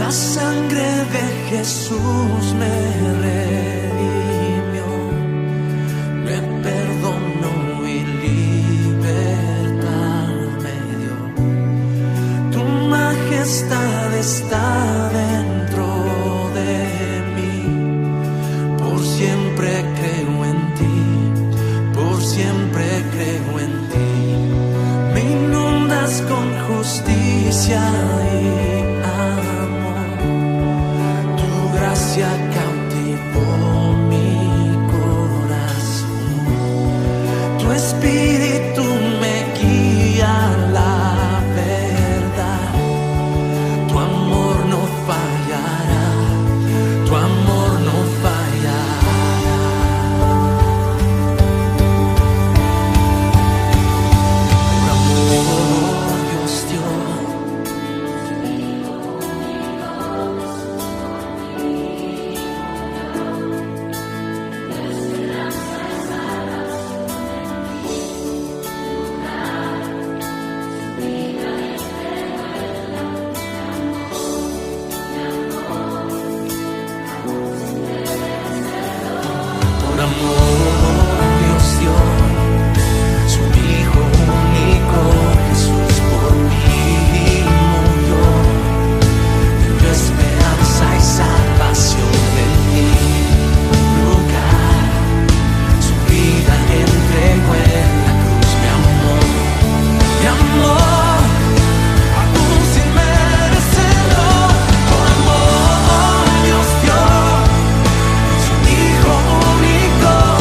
La sangre de Jesús me redimió, me perdonó y libertad me dio. Tu majestad está dentro de mí. Por siempre creo en ti, por siempre creo en ti. Me inundas con justicia y amor. Tu gracia cautivó mi corazón. Tu espíritu me guía a la verdad. Tu amor no fallará, tu amor no fallará. Por amor Dios dio. Por amor Dios dio su Hijo único, Jesús por mí murió. Dio esperanza y salvación en mi lugar. Su vida entregó en la cruz, mi amor, mi amor, aún sin merecerlo. Por amor Dios dio su Hijo único.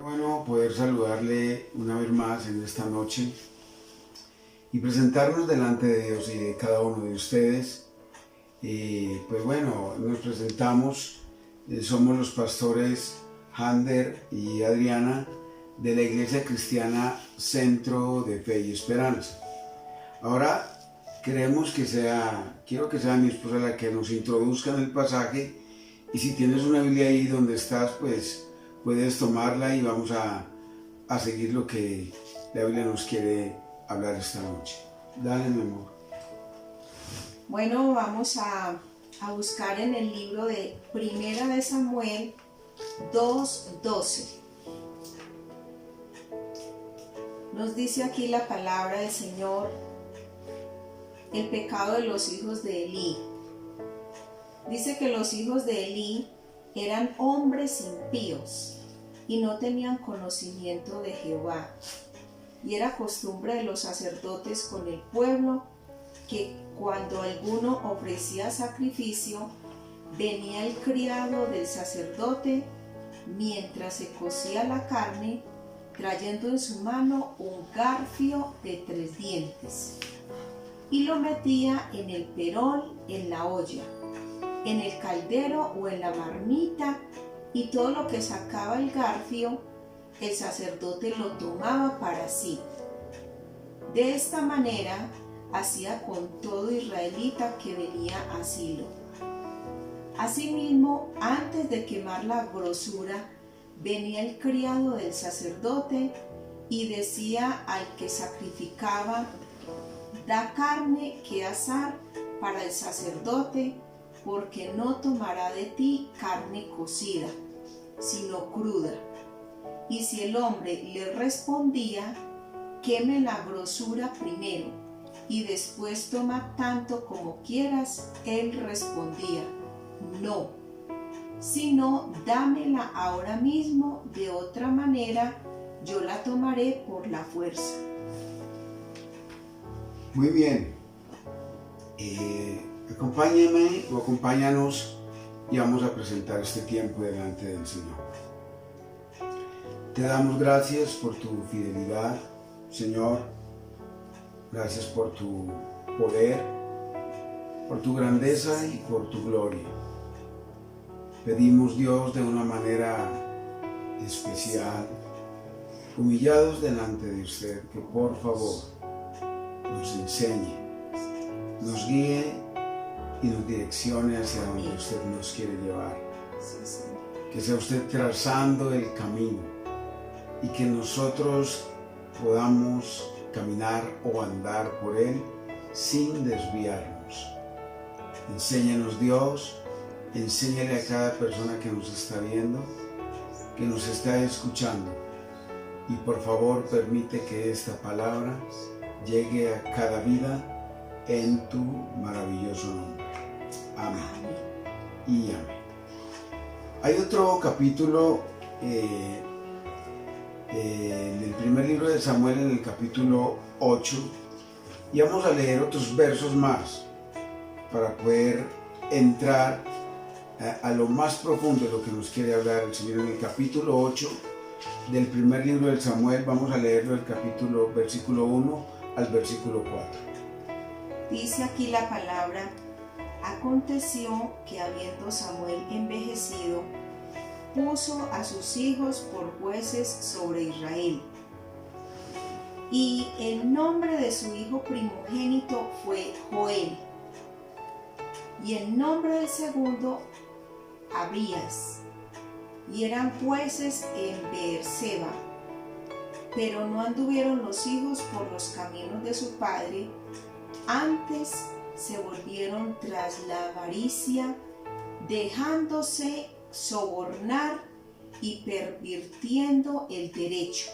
Bueno, poder saludarle una vez más en esta noche y presentarnos delante de Dios y de cada uno de ustedes. Pues bueno, nos presentamos, somos los pastores Hander y Adriana de la Iglesia Cristiana Centro de Fe y Esperanza. Ahora quiero que sea mi esposa la que nos introduzca en el pasaje, y si tienes una Biblia ahí donde estás, pues puedes tomarla y vamos a seguir lo que la Biblia nos quiere hablar esta noche. Dale, mi amor. Bueno, vamos a buscar en el libro de Primera de Samuel 2:12. Nos dice aquí la palabra del Señor: el pecado de los hijos de Elí. Dice que los hijos de Elí eran hombres impíos y no tenían conocimiento de Jehová. Y era costumbre de los sacerdotes con el pueblo que cuando alguno ofrecía sacrificio, venía el criado del sacerdote mientras se cocía la carne, trayendo en su mano un garfio de 3 dientes, y lo metía en el perol, en la olla, en el caldero o en la marmita, y todo lo que sacaba el garfio, el sacerdote lo tomaba para sí. De esta manera hacía con todo israelita que venía a Silo. Asimismo, antes de quemar la grosura, venía el criado del sacerdote y decía al que sacrificaba: da carne que asar para el sacerdote, porque no tomará de ti carne cocida, sino cruda. Y si el hombre le respondía: queme la grosura primero, y después toma tanto como quieras, él respondía: no, sino dámela ahora mismo, de otra manera yo la tomaré por la fuerza. Muy bien. Acompáñame o acompáñanos y vamos a presentar este tiempo delante del Señor. Te damos gracias por tu fidelidad, Señor. Gracias por tu poder, por tu grandeza y por tu gloria. Pedimos, Dios, de una manera especial, humillados delante de usted, que por favor nos enseñe, nos guíe y nos direccione hacia donde usted nos quiere llevar. Que sea usted trazando el camino y que nosotros podamos caminar o andar por él sin desviarnos. Enséñanos, Dios, enséñale a cada persona que nos está viendo, que nos está escuchando, y por favor permite que esta palabra llegue a cada vida en tu maravilloso nombre. Amén y amén. Hay otro capítulo en el primer libro de Samuel, en el capítulo 8, y vamos a leer otros versos más para poder entrar a lo más profundo de lo que nos quiere hablar el Señor. En el capítulo 8 del primer libro de Samuel, vamos a leerlo del versículo 1 al versículo 4. Dice aquí la palabra: aconteció que habiendo Samuel envejecido, puso a sus hijos por jueces sobre Israel. Y el nombre de su hijo primogénito fue Joel, y el nombre del segundo Abías, y eran jueces en Beerseba. Pero no anduvieron los hijos por los caminos de su padre, antes se volvieron tras la avaricia, dejándose sobornar y pervirtiendo el derecho.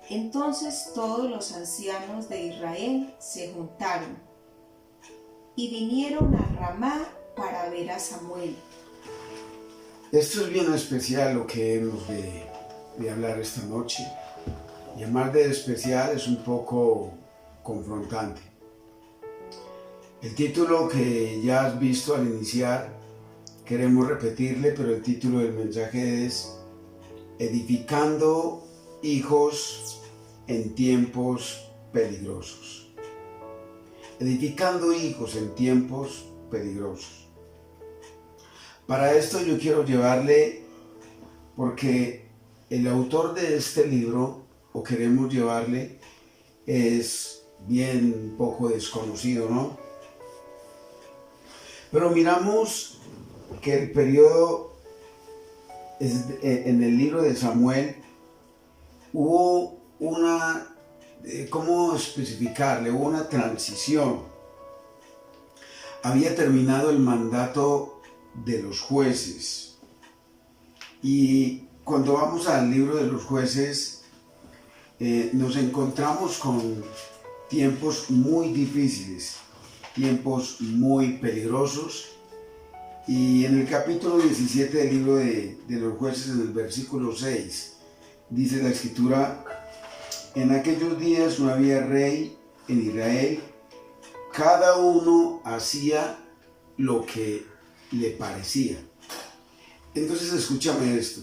Entonces todos los ancianos de Israel se juntaron y vinieron a Ramá para ver a Samuel. Esto es bien especial lo que hemos de hablar esta noche. Y además de especial, es un poco confrontante. El título que ya has visto al iniciar, queremos repetirle, pero el título del mensaje es edificando hijos en tiempos peligrosos. Edificando hijos en tiempos peligrosos. Para esto yo quiero llevarle, porque el autor de este libro, o queremos llevarle, es bien poco desconocido, ¿no? Pero miramos que el periodo, en el libro de Samuel, hubo una, ¿cómo especificarle? Hubo una transición. Había terminado el mandato de los jueces. Y cuando vamos al libro de los jueces, nos encontramos con tiempos muy difíciles, tiempos muy peligrosos. Y en el capítulo 17 del libro de los jueces, en el versículo 6, dice la escritura: en aquellos días no había rey en Israel, cada uno hacía lo que le parecía. Entonces escúchame esto: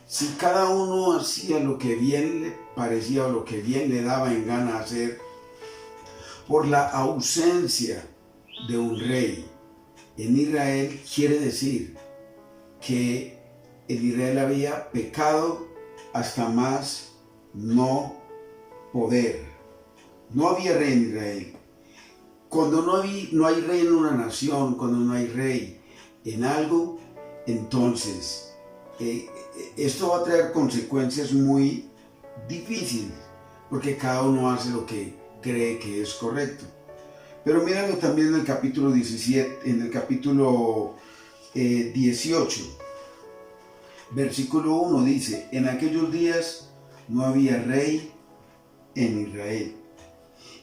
si cada uno hacía lo que bien le parecía o lo que bien le daba en gana hacer, por la ausencia de un rey en Israel, quiere decir que en Israel había pecado hasta más no poder. No había rey en Israel. Cuando no hay rey en una nación, cuando no hay rey en algo, entonces esto va a traer consecuencias muy difíciles, porque cada uno hace lo que cree que es correcto. Pero míralo también en el capítulo 17, en el capítulo 18, versículo 1 dice: en aquellos días no había rey en Israel.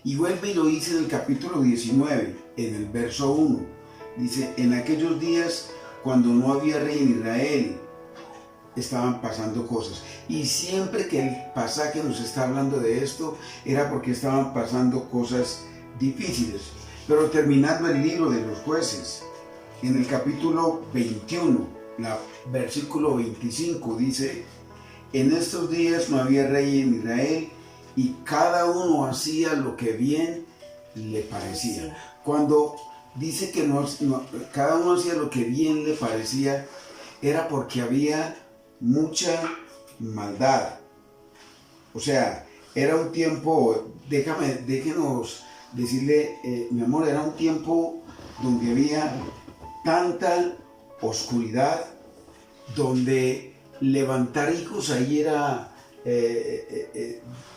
Y vuelve y lo dice en el capítulo 19, en el verso 1. Dice: en aquellos días, cuando no había rey en Israel, estaban pasando cosas. Y siempre que el pasaje nos está hablando de esto, era porque estaban pasando cosas difíciles. Pero terminando el libro de los jueces, en el capítulo 21, versículo 25, dice: en estos días no había rey en Israel, y cada uno hacía lo que bien le parecía. Cuando dice que cada uno hacía lo que bien le parecía, era porque había mucha maldad. O sea, era un tiempo, déjenos decirle, mi amor, era un tiempo donde había tanta oscuridad, donde levantar hijos ahí era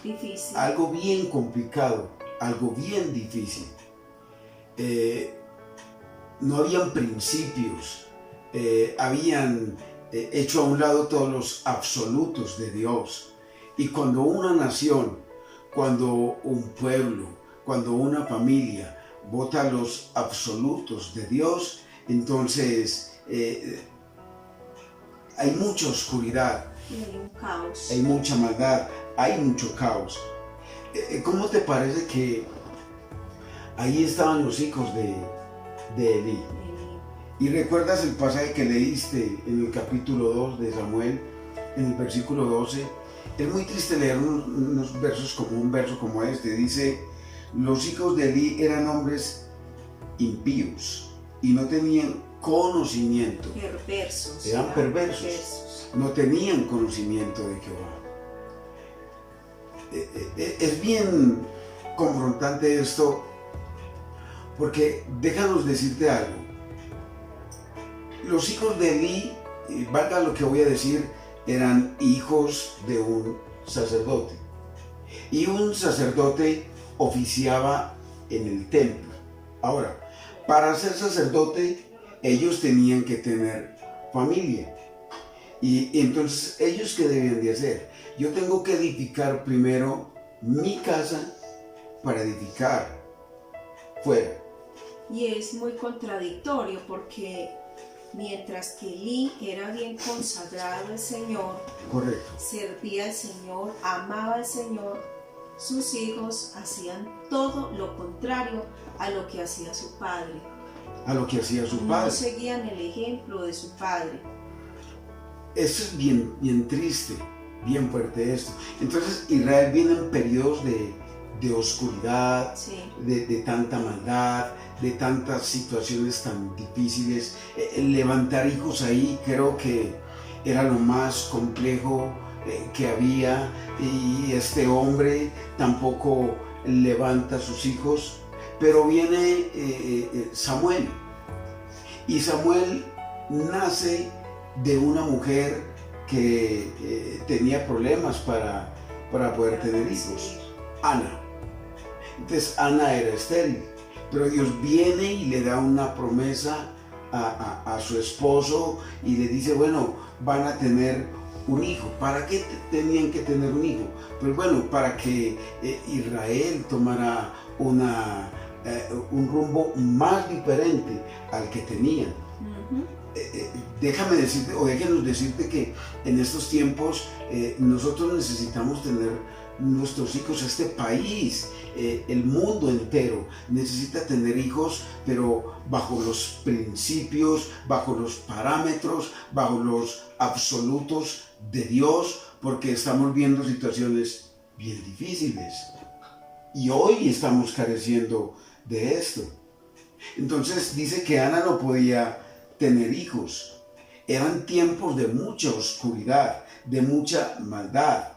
difícil. Algo bien complicado, algo bien difícil. No habían principios, habían hecho a un lado todos los absolutos de Dios. Y cuando una nación, cuando un pueblo, cuando una familia bota los absolutos de Dios, entonces hay mucha oscuridad, hay un caos, hay mucha maldad, hay mucho caos. ¿Cómo te parece que ahí estaban los hijos de Elí? Y recuerdas el pasaje que leíste en el capítulo 2 de Samuel, en el versículo 12. Es muy triste leer unos versos como un verso como este. Dice: los hijos de Elí eran hombres impíos y no tenían conocimiento. Perversos. Eran perversos. No tenían conocimiento de Jehová. Es bien confrontante esto, porque déjanos decirte algo. Los hijos de Elí, valga lo que voy a decir, eran hijos de un sacerdote. Y un sacerdote oficiaba en el templo. Ahora, para ser sacerdote, ellos tenían que tener familia. Y entonces, ¿ellos qué debían de hacer? Yo tengo que edificar primero mi casa para edificar fuera. Y es muy contradictorio, porque mientras que Elí era bien consagrado al Señor, correcto, servía al Señor, amaba al Señor, sus hijos hacían todo lo contrario a lo que hacía su padre. A lo que hacía su padre. No seguían el ejemplo de su padre. esto es bien triste, bien fuerte esto. Entonces Israel viene en periodos de oscuridad, Sí. de tanta maldad, de tantas situaciones tan difíciles. Levantar hijos ahí creo que era lo más complejo que había, y este hombre tampoco levanta a sus hijos, pero viene Samuel, y Samuel nace de una mujer que tenía problemas para poder tener hijos, Ana. Entonces Ana era estéril, pero Dios viene y le da una promesa a su esposo y le dice, bueno, van a tener un hijo. ¿Para qué tenían que tener un hijo? Pues bueno, para que Israel tomara un rumbo más diferente al que tenían. Déjame decirte, o déjenos decirte que en estos tiempos nosotros necesitamos tener nuestros hijos. Este país, el mundo entero necesita tener hijos, pero bajo los principios, bajo los parámetros, bajo los absolutos de Dios, porque estamos viendo situaciones bien difíciles y hoy estamos careciendo de esto. Entonces dice que Ana no podía tener hijos. Eran tiempos de mucha oscuridad, de mucha maldad.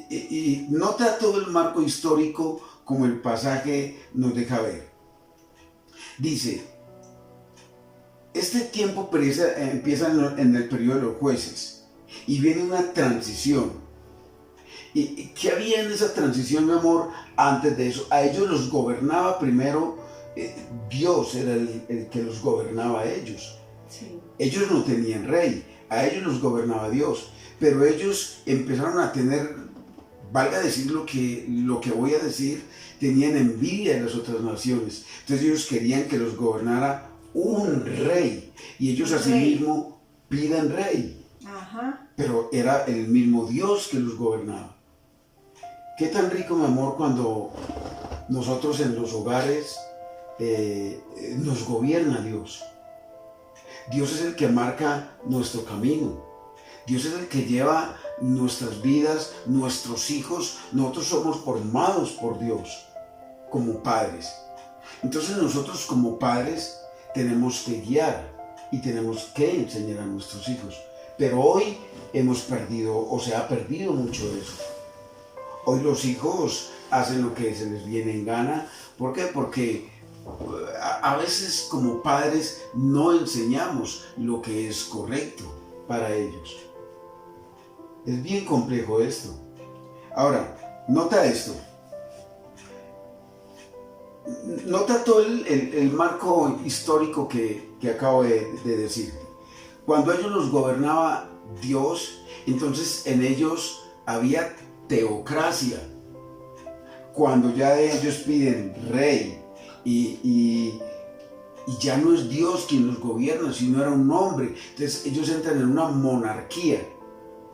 Y nota todo el marco histórico como el pasaje nos deja ver. Dice, este tiempo empieza en el periodo de los jueces y viene una transición. ¿Y qué había en esa transición, mi amor? Antes de eso, a ellos los gobernaba primero Dios, era el que los gobernaba a ellos. Sí. Ellos no tenían rey, a ellos los gobernaba Dios, pero ellos empezaron a tener, valga decir lo que voy a decir, tenían envidia de las otras naciones. Entonces ellos querían que los gobernara un rey, y ellos asimismo piden rey. Ajá. Pero era el mismo Dios que los gobernaba. Qué tan rico, mi amor, cuando nosotros en los hogares nos gobierna Dios. Dios es el que marca nuestro camino. Dios es el que lleva nuestras vidas, nuestros hijos. Nosotros somos formados por Dios como padres. Entonces nosotros como padres tenemos que guiar y tenemos que enseñar a nuestros hijos. Pero hoy hemos perdido, o se ha perdido mucho de eso. Hoy los hijos hacen lo que se les viene en gana. ¿Por qué? Porque a veces como padres no enseñamos lo que es correcto para ellos. Es bien complejo esto. Ahora, nota esto. Nota todo el marco histórico que acabo de decirte. Cuando ellos los gobernaba Dios, entonces en ellos había teocracia. Cuando ya ellos piden rey y ya no es Dios quien los gobierna, sino era un hombre. Entonces ellos entran en una monarquía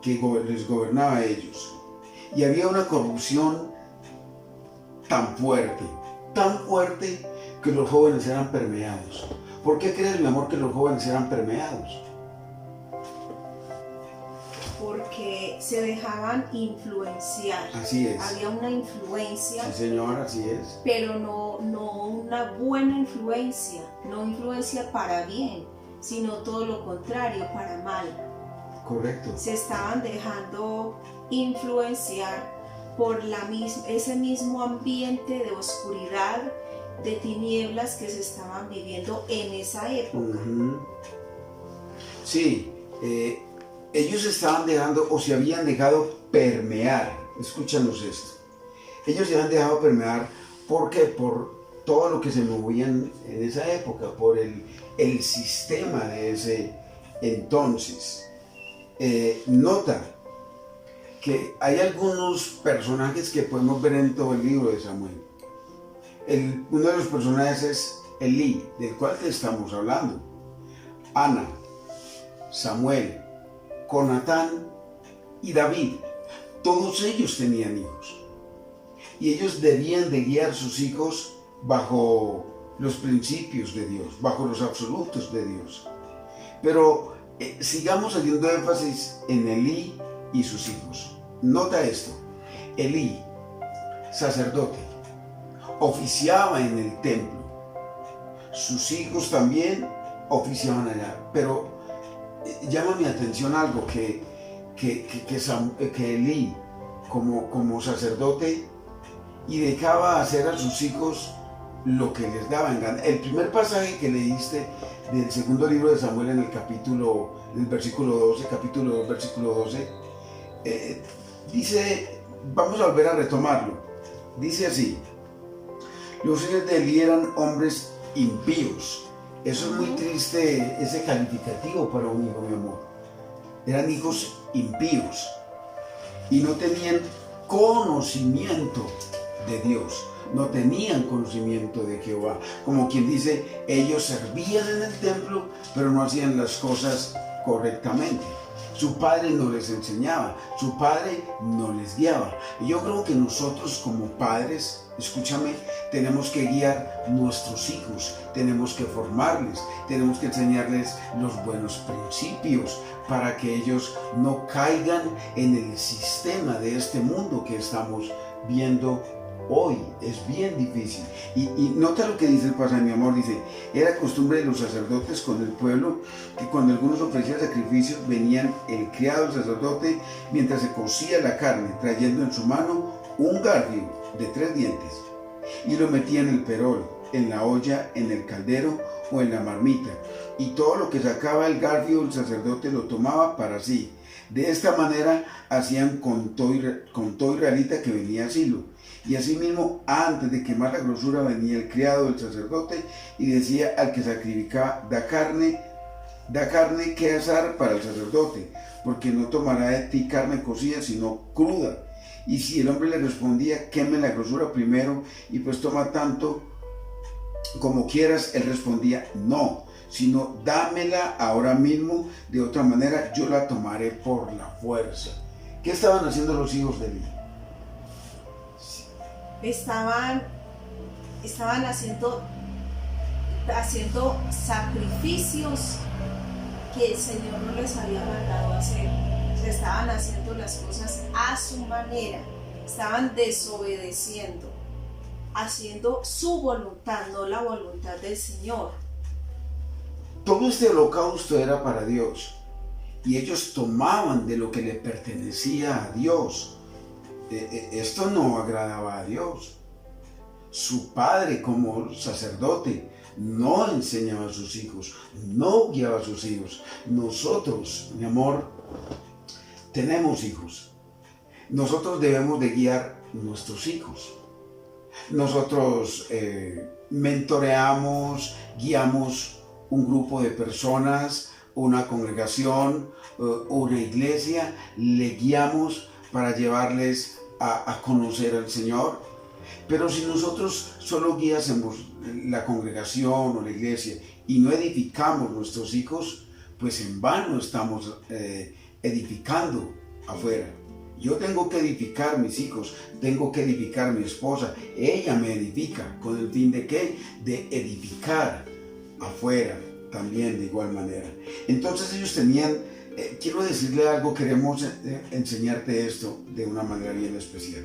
que les gobernaba a ellos. Y había una corrupción tan fuerte que los jóvenes eran permeados. ¿Por qué crees, mi amor, que los jóvenes eran permeados? Porque se dejaban influenciar. Así es. Había una influencia. Sí, señor, así es. Pero no una buena influencia, no influencia para bien, sino todo lo contrario, para mal. Correcto. Se estaban dejando influenciar por ese mismo ambiente de oscuridad, de tinieblas que se estaban viviendo en esa época. Sí, ellos estaban dejando, o se habían dejado permear. Escúchanos esto. Ellos se habían dejado permear, ¿por qué? Por todo lo que se movían en esa época, por el sistema de ese entonces. Nota que hay algunos personajes que podemos ver en todo el libro de Samuel. Uno de los personajes es Elí, del cual te estamos hablando. Ana, Samuel, Jonatán y David. Todos ellos tenían hijos. Y ellos debían de guiar a sus hijos bajo los principios de Dios, bajo los absolutos de Dios. Pero sigamos haciendo énfasis en Elí y sus hijos. Nota esto, Elí, sacerdote, oficiaba en el templo. Sus hijos también oficiaban allá. Pero llama mi atención algo, que Elí, como sacerdote, y dejaba hacer a sus hijos lo que les daba en gana. El primer pasaje que leíste del segundo libro de Samuel en el versículo 12, capítulo 2, versículo 12, dice, vamos a volver a retomarlo, dice así: los hijos de Elí eran hombres impíos. Eso es muy triste, ese calificativo para un hijo, mi amor. Eran hijos impíos y no tenían conocimiento de Dios, no tenían conocimiento de Jehová. Como quien dice, ellos servían en el templo, pero no hacían las cosas correctamente. Su padre no les enseñaba, su padre no les guiaba. Y yo creo que nosotros como padres, escúchame, tenemos que guiar nuestros hijos, tenemos que formarles, tenemos que enseñarles los buenos principios para que ellos no caigan en el sistema de este mundo que estamos viendo hoy. Es bien difícil. Y nota lo que dice el pasaje, mi amor, dice: era costumbre de los sacerdotes con el pueblo que cuando algunos ofrecían sacrificios, venían el criado del sacerdote mientras se cocía la carne, trayendo en su mano un garfio de 3 dientes, y lo metía en el perol, en la olla, en el caldero o en la marmita, y todo lo que sacaba el garfio el sacerdote lo tomaba para sí. De esta manera hacían con todo israelita que venía a Silo. Y asimismo, antes de quemar la grosura, venía el criado del sacerdote y decía al que sacrificaba: da carne que asar para el sacerdote, porque no tomará de ti carne cocida, sino cruda. Y si el hombre le respondía: queme la grosura primero, y pues toma tanto como quieras, él respondía: no, sino dámela ahora mismo, de otra manera yo la tomaré por la fuerza. ¿Qué estaban haciendo los hijos de Elí? Estaban haciendo sacrificios que el Señor no les había mandado hacer. Estaban haciendo las cosas a su manera, estaban desobedeciendo, haciendo su voluntad, no la voluntad del Señor. Todo este holocausto era para Dios y ellos tomaban de lo que le pertenecía a Dios. Esto no agradaba a Dios. Su padre, como sacerdote, no enseñaba a sus hijos, no guiaba a sus hijos. Nosotros, mi amor, tenemos hijos. Nosotros debemos de guiar nuestros hijos. Nosotros mentoreamos, guiamos un grupo de personas, una congregación, una iglesia, le guiamos para llevarles a conocer al Señor. Pero si nosotros solo guiásemos la congregación o la iglesia y no edificamos nuestros hijos, pues en vano estamos edificando afuera. Yo tengo que edificar mis hijos, tengo que edificar mi esposa, ella me edifica, ¿con el fin de qué? De edificar afuera también de igual manera. Entonces ellos tenían, quiero decirle algo, queremos enseñarte esto de una manera bien especial.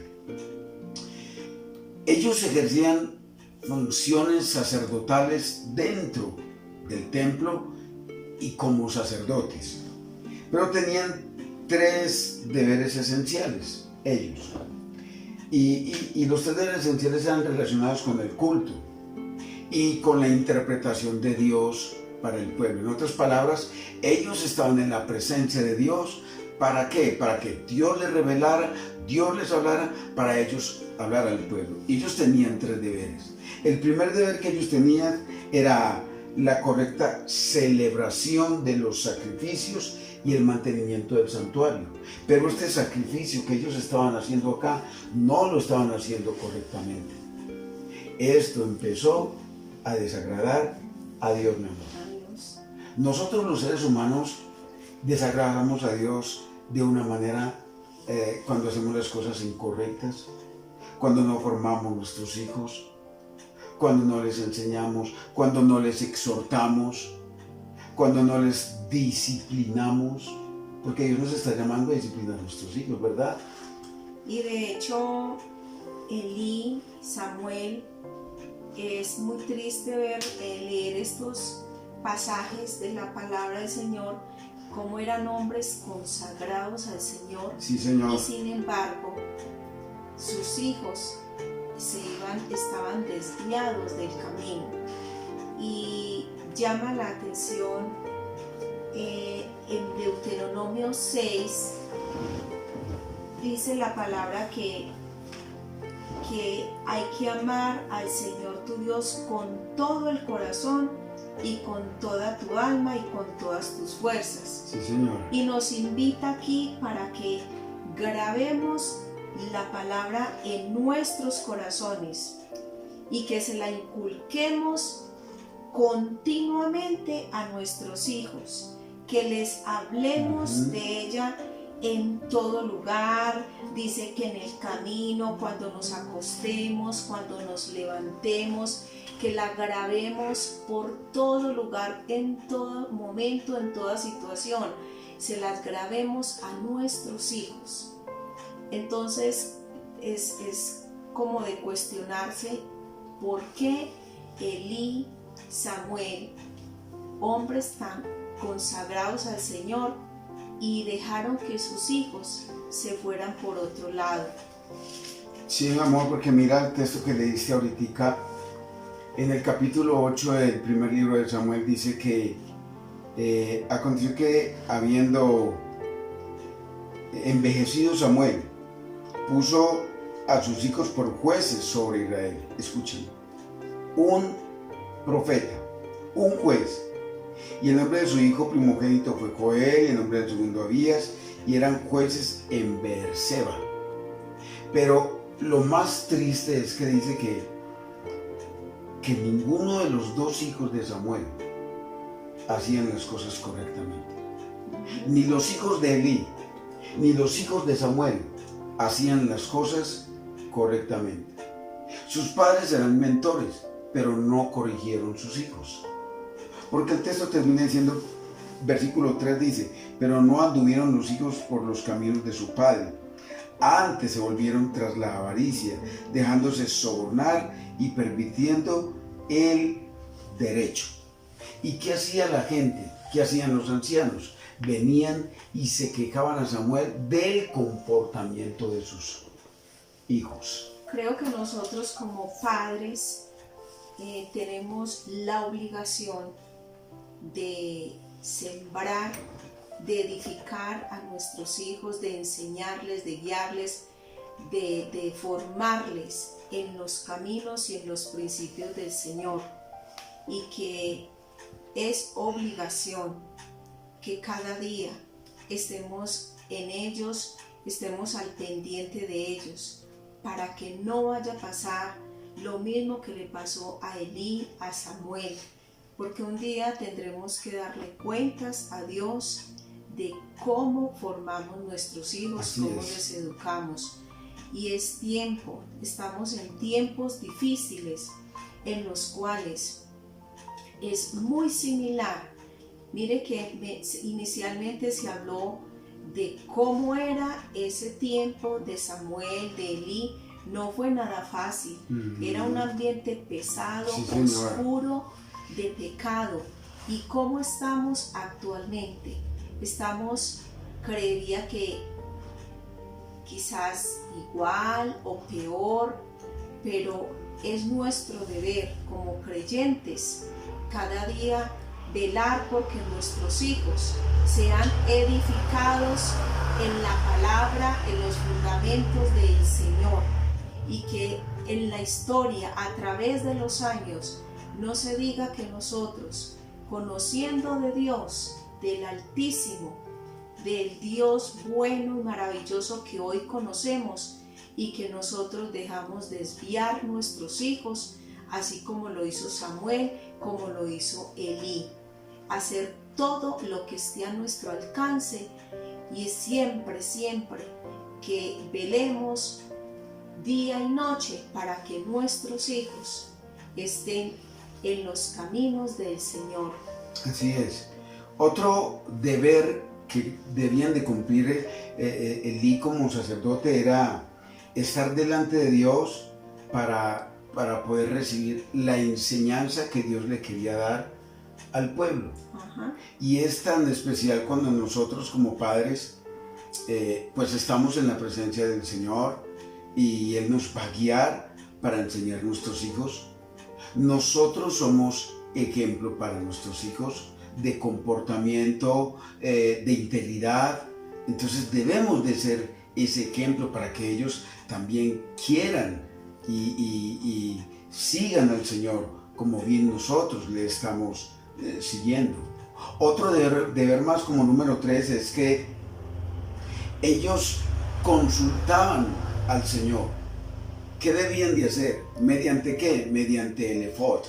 Ellos ejercían funciones sacerdotales dentro del templo y como sacerdotes, pero tenían 3 deberes esenciales ellos, y los 3 deberes esenciales eran relacionados con el culto y con la interpretación de Dios para el pueblo. En otras palabras, ellos estaban en la presencia de Dios. ¿Para qué? Para que Dios les revelara, Dios les hablara, para ellos hablar al pueblo. Ellos tenían 3 deberes. El primer deber que ellos tenían era la correcta celebración de los sacrificios y el mantenimiento del santuario. Pero este sacrificio que ellos estaban haciendo acá, no lo estaban haciendo correctamente. Esto empezó a desagradar a Dios, mi amor. Nosotros los seres humanos desagradamos a Dios de una manera cuando hacemos las cosas incorrectas, cuando no formamos nuestros hijos, cuando no les enseñamos, cuando no les exhortamos, cuando no les disciplinamos, porque Dios nos está llamando a disciplinar a nuestros hijos, ¿verdad? Y de hecho, Elí, Samuel, es muy triste leer estos pasajes de la palabra del Señor, cómo eran hombres consagrados al Señor. Sí, Señor. Y sin embargo, sus hijos estaban desviados del camino. Y llama la atención en Deuteronomio 6, dice la palabra que hay que amar al Señor tu Dios con todo el corazón y con toda tu alma y con todas tus fuerzas. Sí, Señor. Y nos invita aquí para que grabemos la palabra en nuestros corazones y que se la inculquemos continuamente a nuestros hijos, que les hablemos de ella en todo lugar. Dice que en el camino, cuando nos acostemos, cuando nos levantemos, que la grabemos por todo lugar, en todo momento, en toda situación, se las grabemos a nuestros hijos. Entonces es como de cuestionarse por qué Elí, Samuel, hombres tan consagrados al Señor, y dejaron que sus hijos se fueran por otro lado. Sí, mi amor, porque mira el texto que leíste ahorita, en el capítulo 8 del primer libro de Samuel dice que aconteció que habiendo envejecido Samuel, puso a sus hijos por jueces sobre Israel. Escuchen, un profeta, un juez. Y el nombre de su hijo primogénito fue Joel, y el nombre del segundo Abías, y eran jueces en Beerseba. Pero lo más triste es que dice que ninguno de los dos hijos de Samuel hacían las cosas correctamente. Ni los hijos de Elí, ni los hijos de Samuel hacían las cosas correctamente. Sus padres eran mentores, pero no corrigieron sus hijos. Porque el texto termina diciendo, versículo 3 dice, pero no anduvieron los hijos por los caminos de su padre. Antes se volvieron tras la avaricia, dejándose sobornar y pervirtiendo el derecho. ¿Y qué hacía la gente? ¿Qué hacían los ancianos? Venían y se quejaban a Samuel del comportamiento de sus hijos. Creo que nosotros como padres tenemos la obligación de sembrar, de edificar a nuestros hijos, de enseñarles, de guiarles, de formarles en los caminos y en los principios del Señor, y que es obligación que cada día estemos en ellos, estemos al pendiente de ellos, para que no vaya a pasar lo mismo que le pasó a Elí, a Samuel, porque un día tendremos que darle cuentas a Dios de cómo formamos nuestros hijos, así cómo es. les educamos. Y es tiempo, estamos en tiempos difíciles en los cuales es muy similar. Mire que inicialmente se habló de cómo era ese tiempo de Samuel, de Elí. No fue nada fácil, era un ambiente pesado, sí, oscuro, de pecado. ¿Y cómo estamos actualmente? Estamos, creería que quizás igual o peor, pero es nuestro deber como creyentes cada día velar porque nuestros hijos sean edificados en la palabra, en los fundamentos del Señor, y que en la historia, a través de los años, no se diga que nosotros, conociendo de Dios, del Altísimo, del Dios bueno y maravilloso que hoy conocemos, y que nosotros dejamos desviar nuestros hijos, así como lo hizo Samuel, como lo hizo Elí. Hacer todo lo que esté a nuestro alcance, y siempre, siempre que velemos día y noche para que nuestros hijos estén en los caminos del Señor. Así es. Otro deber que debían de cumplir Elí como sacerdote era estar delante de Dios para poder recibir la enseñanza que Dios le quería dar al pueblo. Ajá. Y es tan especial cuando nosotros como padres pues estamos en la presencia del Señor y Él nos va a guiar para enseñar a nuestros hijos. Nosotros somos ejemplo para nuestros hijos de comportamiento, de integridad. Entonces debemos de ser ese ejemplo para que ellos también quieran y sigan al Señor como bien nosotros le estamos siguiendo. Otro deber más como número 3 es que ellos consultaban al Señor. ¿Qué debían de hacer? ¿Mediante qué? Mediante el efod.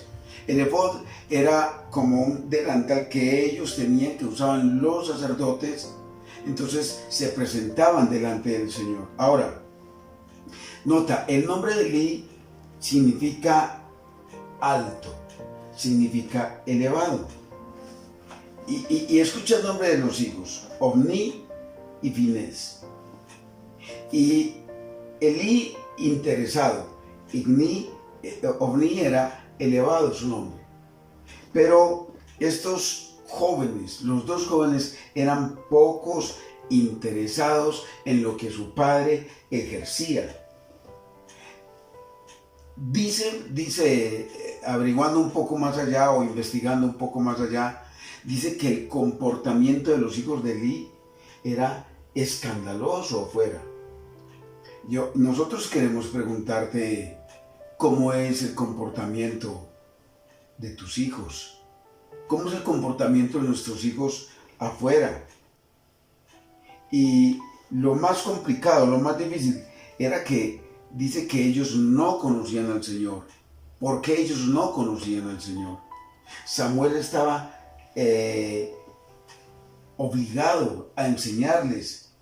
El efod era como un delantal que ellos tenían, que usaban los sacerdotes. Entonces se presentaban delante del Señor. Ahora, nota, el nombre de Elí significa alto, significa elevado. Y escucha el nombre de los hijos, Ofni y Finés. Y Elí, interesado, Ofni era elevado su nombre. Pero estos jóvenes, los dos jóvenes, eran pocos interesados en lo que su padre ejercía. Dice, averiguando un poco más allá o investigando un poco más allá, dice que el comportamiento de los hijos de Elí era escandaloso afuera. Nosotros queremos preguntarte cómo es el comportamiento de tus hijos. ¿Cómo es el comportamiento de nuestros hijos afuera? Y lo más complicado, lo más difícil, era que dice que ellos no conocían al Señor. ¿Por qué ellos no conocían al Señor? Samuel estaba obligado a enseñarles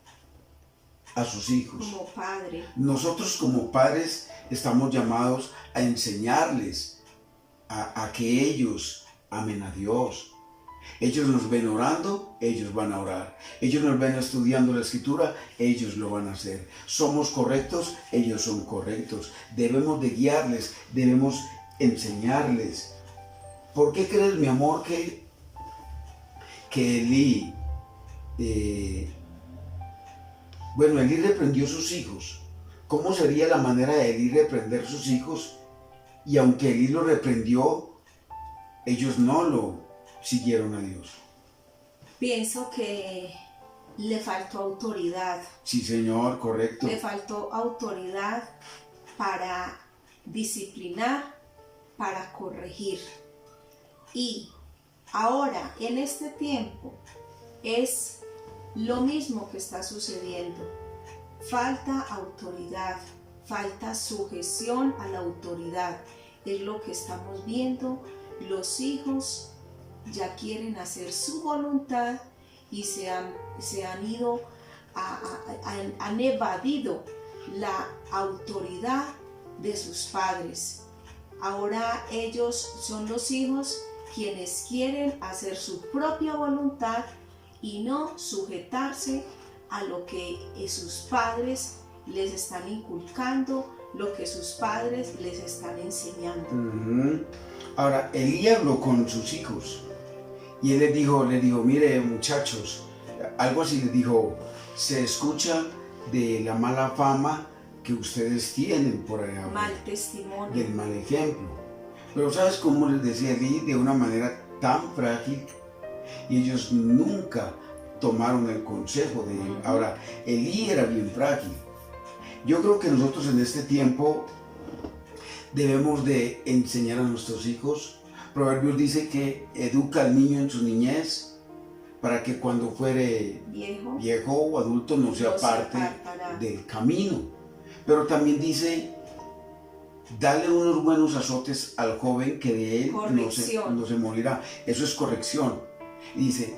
a sus hijos. Como padre. Nosotros como padres estamos llamados a enseñarles a que ellos amen a Dios. Ellos nos ven orando, ellos van a orar. Ellos nos ven estudiando la Escritura, ellos lo van a hacer. Somos correctos, ellos son correctos. Debemos de guiarles, debemos enseñarles. ¿Por qué crees, mi amor, que Elí, Elí reprendió a sus hijos? ¿Cómo sería la manera de Elí reprender a sus hijos? Y aunque Elí lo reprendió, ellos no lo siguieron a Dios. Pienso que le faltó autoridad. Sí, Señor, correcto. Le faltó autoridad para disciplinar, para corregir. Y ahora, en este tiempo, es lo mismo que está sucediendo. Falta autoridad, falta sujeción a la autoridad. Es lo que estamos viendo. Los hijos ya quieren hacer su voluntad y se han ido, han evadido la autoridad de sus padres. Ahora ellos son los hijos quienes quieren hacer su propia voluntad y no sujetarse a lo que sus padres les están inculcando, lo que sus padres les están enseñando. Ahora, Elí habló con sus hijos y él les dijo, mire muchachos, algo así les dijo, se escucha de la mala fama que ustedes tienen por allá. Mal testimonio. Del mal ejemplo. Pero ¿sabes cómo les decía Elí? De una manera tan frágil, y ellos nunca tomaron el consejo de él. Ahora, Elí era bien frágil. Yo creo que nosotros en este tiempo debemos de enseñar a nuestros hijos. Proverbios dice que educa al niño en su niñez para que cuando fuere viejo o adulto no se aparte del camino. Pero también dice, dale unos buenos azotes al joven que de él no se morirá. Eso es corrección. Y dice,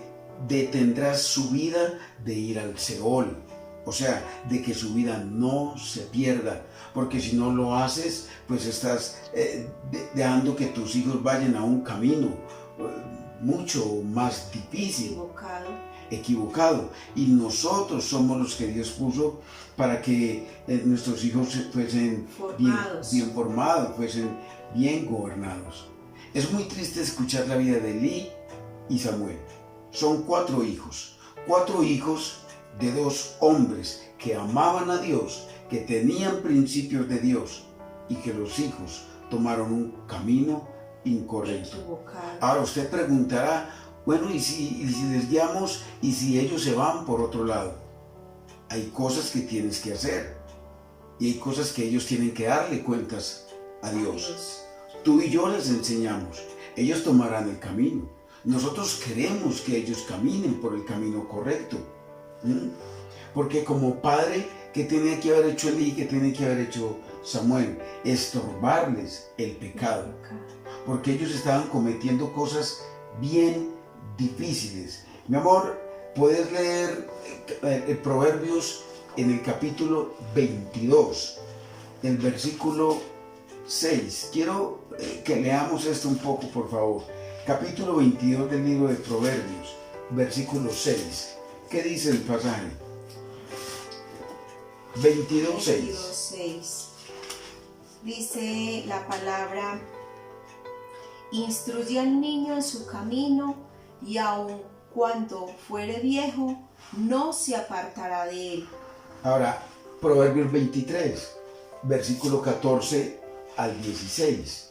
detendrás su vida de ir al Seol. O sea, de que su vida no se pierda, porque si no lo haces, pues estás dejando que tus hijos vayan a un camino mucho más difícil, equivocado. y nosotros somos los que Dios puso para que nuestros hijos fuesen bien formados, fuesen bien gobernados. Es muy triste escuchar la vida de Elí y Samuel. Son 4 hijos de 2 hombres que amaban a Dios, que tenían principios de Dios, y que los hijos tomaron un camino incorrecto. Equivocado. Ahora usted preguntará, bueno, ¿y si les guiamos y si ellos se van por otro lado? Hay cosas que tienes que hacer y hay cosas que ellos tienen que darle cuentas a Dios. Tú y yo les enseñamos, ellos tomarán el camino. Nosotros queremos que ellos caminen por el camino correcto. Porque como padre, ¿qué tiene que haber hecho Elí? ¿Qué tiene que haber hecho Samuel? Estorbarles el pecado. Porque ellos estaban cometiendo cosas bien difíciles. Mi amor, puedes leer Proverbios en el capítulo 22, el versículo 6. Quiero que leamos esto un poco, por favor. Capítulo 22 del libro de Proverbios, versículo 6. ¿Qué dice el pasaje? 22:6. Dice la palabra: instruye al niño en su camino, y aun cuando fuere viejo, no se apartará de él. Ahora, Proverbios 23, versículo 14 al 16.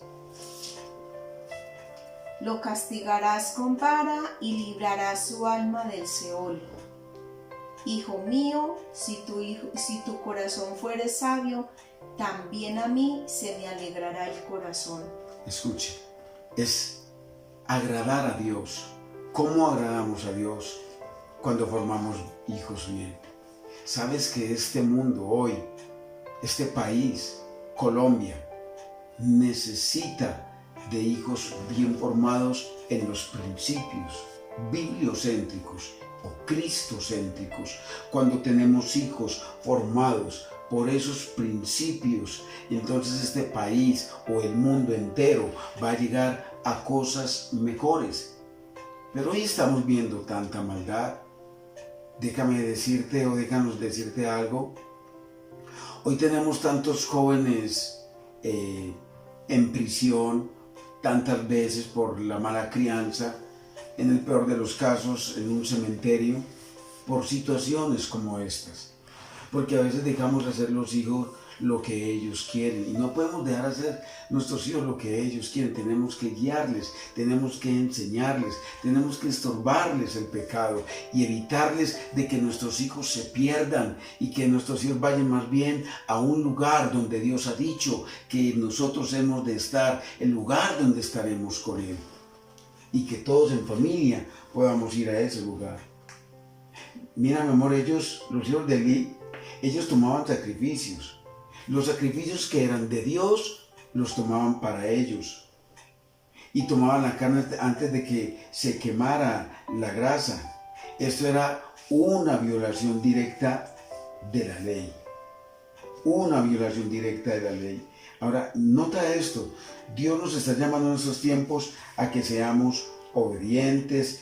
Lo castigarás con vara y librarás su alma del Seol. Hijo mío, si tu corazón fuere sabio, también a mí se me alegrará el corazón. Escuche, es agradar a Dios. ¿Cómo agradamos a Dios? Cuando formamos hijos bien. Sabes que este mundo hoy, este país, Colombia, necesita de hijos bien formados en los principios bibliocéntricos o cristocéntricos. Cuando tenemos hijos formados por esos principios, entonces este país o el mundo entero va a llegar a cosas mejores. Pero hoy estamos viendo tanta maldad. Déjanos decirte algo. Hoy tenemos tantos jóvenes en prisión, tantas veces por la mala crianza, en el peor de los casos en un cementerio, por situaciones como estas. Porque a veces dejamos hacer los hijos lo que ellos quieren, y no podemos dejar hacer nuestros hijos lo que ellos quieren. Tenemos que guiarles, tenemos que enseñarles, tenemos que estorbarles el pecado y evitarles de que nuestros hijos se pierdan y que nuestros hijos vayan más bien a un lugar donde Dios ha dicho que nosotros hemos de estar, el lugar donde estaremos con Él, y que todos en familia podamos ir a ese lugar. Mira, mi amor, los hijos de Elí, ellos tomaban sacrificios. Los sacrificios que eran de Dios, los tomaban para ellos. Y tomaban la carne antes de que se quemara la grasa. Esto era una violación directa de la ley. Una violación directa de la ley. Ahora, nota esto. Dios nos está llamando en estos tiempos a que seamos obedientes,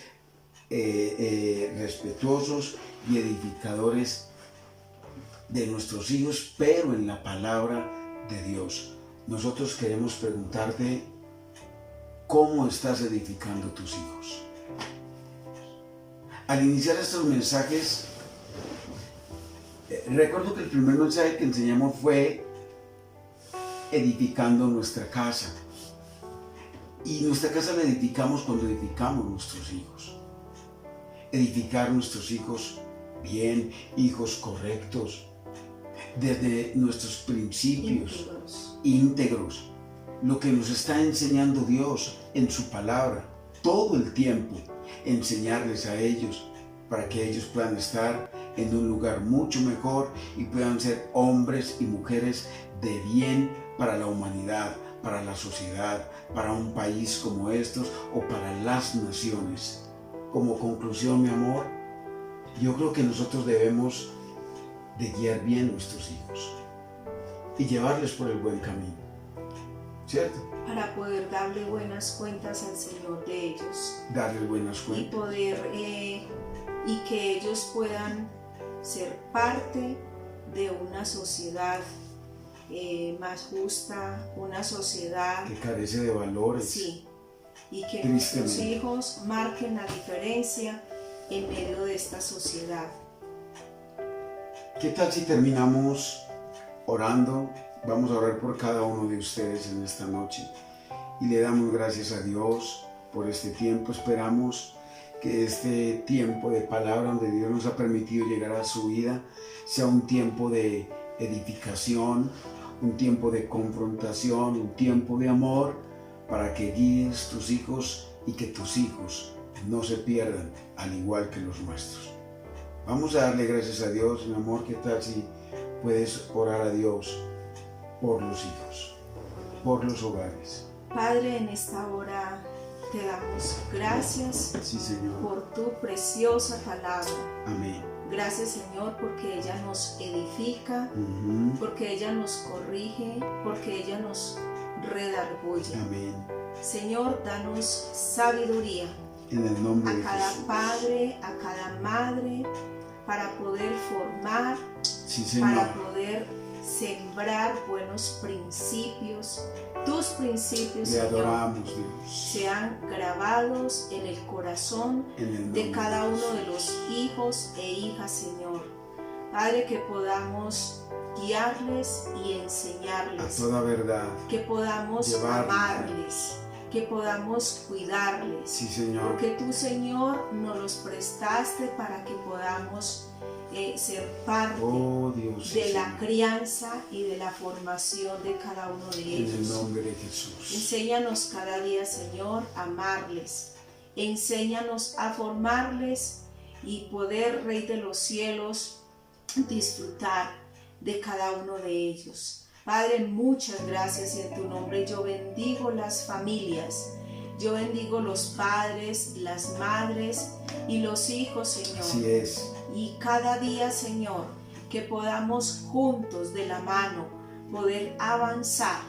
respetuosos y edificadores de nuestros hijos, pero en la palabra de Dios. Nosotros queremos preguntarte, ¿cómo estás edificando tus hijos? Al iniciar estos mensajes, recuerdo que el primer mensaje que enseñamos fue edificando nuestra casa. Y nuestra casa la edificamos cuando edificamos nuestros hijos. Edificar nuestros hijos bien, hijos correctos, desde nuestros principios íntegros, lo que nos está enseñando Dios en su palabra, todo el tiempo, enseñarles a ellos para que ellos puedan estar en un lugar mucho mejor y puedan ser hombres y mujeres de bien para la humanidad, para la sociedad, para un país como estos o para las naciones. Como conclusión, mi amor, yo creo que nosotros debemos de guiar bien a nuestros hijos y llevarles por el buen camino. ¿cierto? para poder darle buenas cuentas al Señor de ellos Darles buenas y cuentas. poder y que ellos puedan ser parte de una sociedad más justa, una sociedad Que carece de valores. sí, y que nuestros Tristemente. hijos marquen la diferencia en medio de esta sociedad. ¿Qué tal si terminamos orando? Vamos a orar por cada uno de ustedes en esta noche y le damos gracias a Dios por este tiempo. Esperamos que este tiempo de palabra donde Dios nos ha permitido llegar a su vida sea un tiempo de edificación, un tiempo de confrontación, un tiempo de amor para que guíes tus hijos y que tus hijos no se pierdan al igual que los nuestros. Vamos a darle gracias a Dios, mi amor. ¿Qué tal si puedes orar a Dios por los hijos, por los hogares? Padre, en esta hora te damos gracias Sí, Señor. por tu preciosa palabra. Amén. Gracias, Señor, porque ella nos edifica, Ujú. porque ella nos corrige, porque ella nos redarguye. Amén. Señor, danos sabiduría En el nombre a de cada Jesús. padre, a cada madre, para poder formar, Sí, Señor. para poder sembrar buenos principios. Tus principios, Le Señor, adoramos, Dios. sean grabados en el corazón En el de nombre cada uno Jesús. de los hijos e hijas, Señor. Padre, que podamos guiarles y A enseñarles, toda verdad. que podamos Llevarles. amarles, que podamos cuidarles. Sí, Señor. Porque tú, Señor, nos los prestaste para que podamos ser parte Oh, Dios. sí, de la Señor. crianza y de la formación de cada uno de En el ellos. nombre de Jesús. Enséñanos cada día, Señor, a amarles. Enséñanos a formarles y poder, Rey de los cielos, disfrutar de cada uno de ellos. Padre, muchas gracias y en tu nombre yo bendigo las familias. Yo bendigo los padres, las madres y los hijos, Señor. Así es. Y cada día, Señor, que podamos juntos de la mano poder avanzar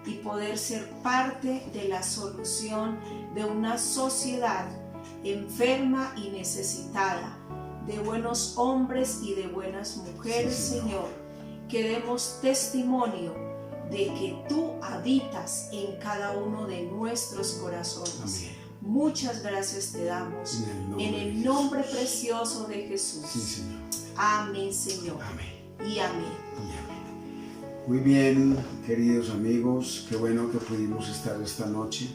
y poder ser parte de la solución de una sociedad enferma y necesitada, de buenos hombres y de buenas mujeres, Sí, Señor. Señor, que demos testimonio de que tú habitas en cada uno de nuestros corazones. Amén. Muchas gracias te damos en el nombre precioso de Jesús. Sí, Señor. Amén, Señor. Amén. Y amén. Y amén. Muy bien, queridos amigos, qué bueno que pudimos estar esta noche.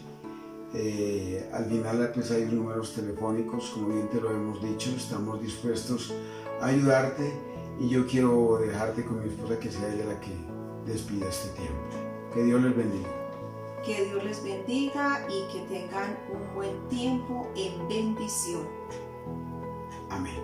Al final pues hay números telefónicos, como bien te lo hemos dicho, estamos dispuestos a ayudarte y yo quiero dejarte con mi esposa que sea ella la que despida este tiempo. Que Dios les bendiga. Que Dios les bendiga y que tengan un buen tiempo en bendición.